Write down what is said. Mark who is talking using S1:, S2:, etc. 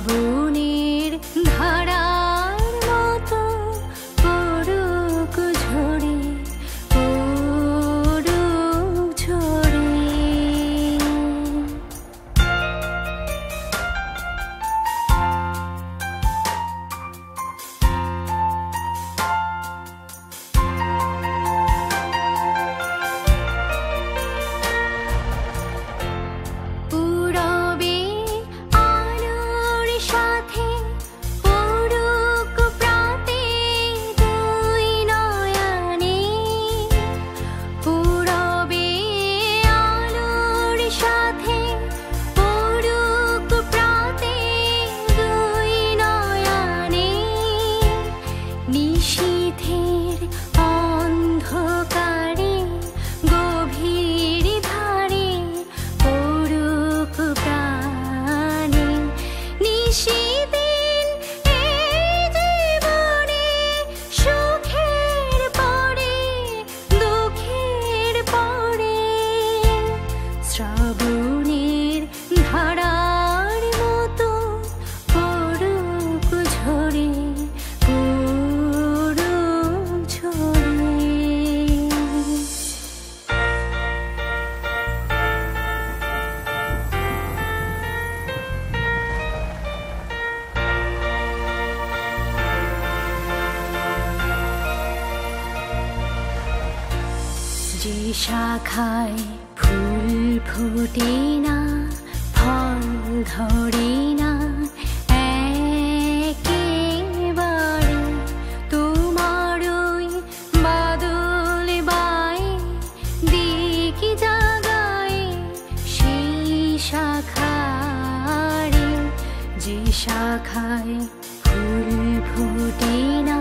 S1: শ্রাবণের ধারার মতো পড়ুক ঝরে, পড়ুক ঝরে। উড়বে আলোর সাথে পড়ুক প্রাতে দুই নয়নে, উড়বে আলোর সাথে পড়ুক প্রাতে দুই নয়নে। নিশীথের অন্ধকারে গভীর ধারে পড়ুক প্রাণে। নিশিদিন এই জীবনে সুখের পরে দুঃখের পরে, শ্রাবণের ধারার মতো পড়ুক ঝরে, পড়ুক ঝরে। যে শাখায় ফুল ফোটে না, ফল ধরে না একেবারে, তোমার ওই বাদল বায়ে দিক জাগায় সেই শাখারে। যে শাখায় ফুল ফোটে না,